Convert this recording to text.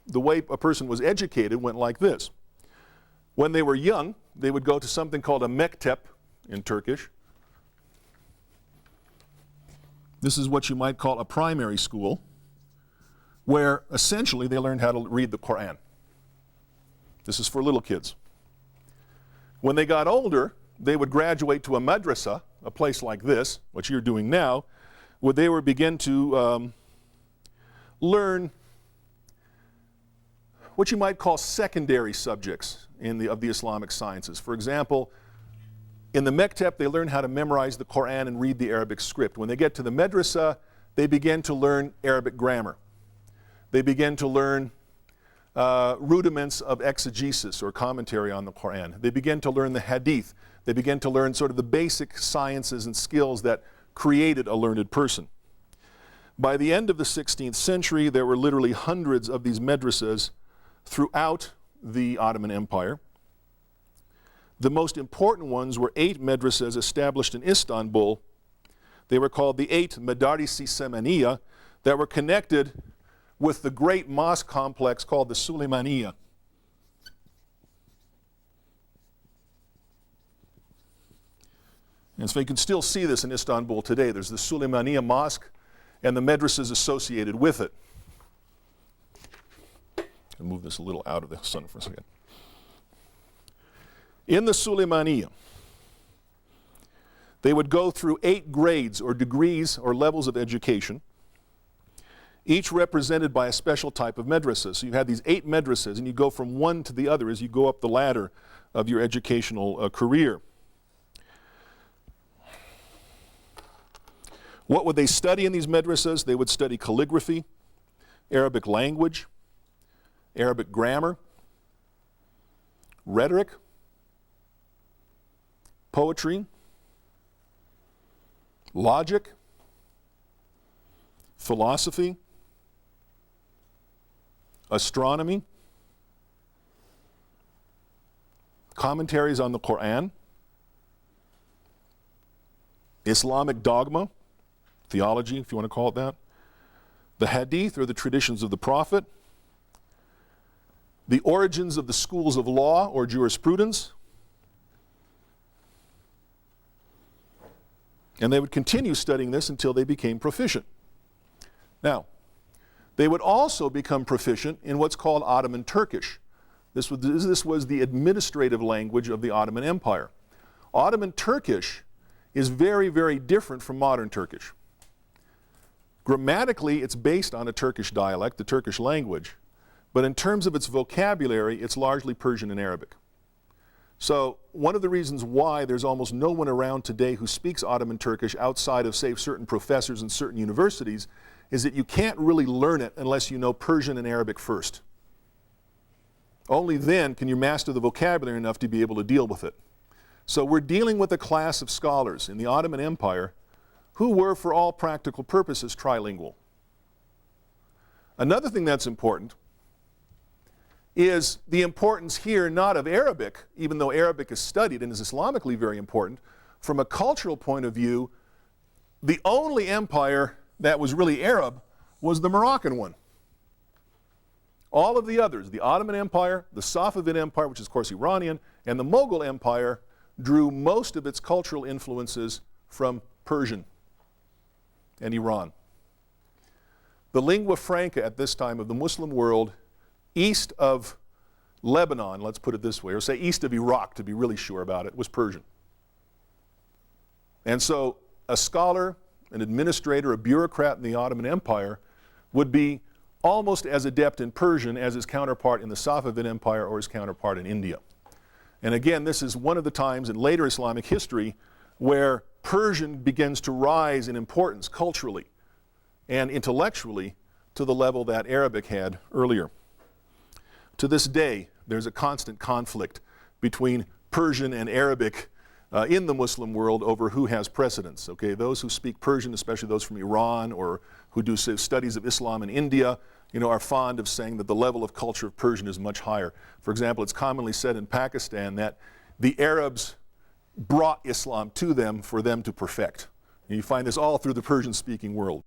the way a person was educated went like this. When they were young, they would go to something called a mektep in Turkish. This is what you might call a primary school, where essentially they learned how to read the Quran. This is for little kids. When they got older, they would graduate to a madrasa, a place like this, what you're doing now, where they would begin to learn what you might call secondary subjects of the Islamic sciences. For example, in the mektep, they learn how to memorize the Quran and read the Arabic script. When they get to the madrasa, they begin to learn Arabic grammar. They begin to learn rudiments of exegesis or commentary on the Quran. They begin to learn the hadith. They begin to learn sort of the basic sciences and skills that created a learned person. By the end of the 16th century, there were literally hundreds of these madrasas throughout the Ottoman Empire. The most important ones were 8 madrasas established in Istanbul. They were called the 8 Madrasahs that were connected with the great mosque complex called the Süleymaniye. And so you can still see this in Istanbul today. There's the Süleymaniye Mosque and the madrasas associated with it. I'll move this a little out of the sun for a second. In the Süleymaniye, they would go through 8 grades or degrees or levels of education, each represented by a special type of madrasa. So you had these 8 madrasas, and you go from one to the other as you go up the ladder of your educational career. What would they study in these madrasas? They would study calligraphy, Arabic language, Arabic grammar, rhetoric, poetry, logic, philosophy, astronomy, commentaries on the Quran, Islamic dogma, theology, if you want to call it that, the hadith or the traditions of the Prophet, the origins of the schools of law or jurisprudence, and they would continue studying this until they became proficient. Now, they would also become proficient in what's called Ottoman Turkish. This was the administrative language of the Ottoman Empire. Ottoman Turkish is very, very different from modern Turkish. Grammatically, it's based on a Turkish dialect, the Turkish language, but in terms of its vocabulary, it's largely Persian and Arabic. So one of the reasons why there's almost no one around today who speaks Ottoman Turkish outside of, say, certain professors in certain universities is that you can't really learn it unless you know Persian and Arabic first. Only then can you master the vocabulary enough to be able to deal with it. So we're dealing with a class of scholars in the Ottoman Empire who were, for all practical purposes, trilingual. Another thing that's important is the importance here not of Arabic, even though Arabic is studied and is Islamically very important. From a cultural point of view, the only empire that was really Arab was the Moroccan one. All of the others, the Ottoman Empire, the Safavid Empire, which is of course Iranian, and the Mughal Empire drew most of its cultural influences from Persian and Iran. The lingua franca at this time of the Muslim world, east of Lebanon, let's put it this way, or say east of Iraq to be really sure about it, was Persian. And so a scholar, an administrator, a bureaucrat in the Ottoman Empire would be almost as adept in Persian as his counterpart in the Safavid Empire or his counterpart in India. And again, this is one of the times in later Islamic history where Persian begins to rise in importance culturally and intellectually to the level that Arabic had earlier. To this day, there's a constant conflict between Persian and Arabic in the Muslim world over who has precedence. Okay, those who speak Persian, especially those from Iran or who do studies of Islam in India, are fond of saying that the level of culture of Persian is much higher. For example, it's commonly said in Pakistan that the Arabs brought Islam to them for them to perfect. And you find this all through the Persian-speaking world.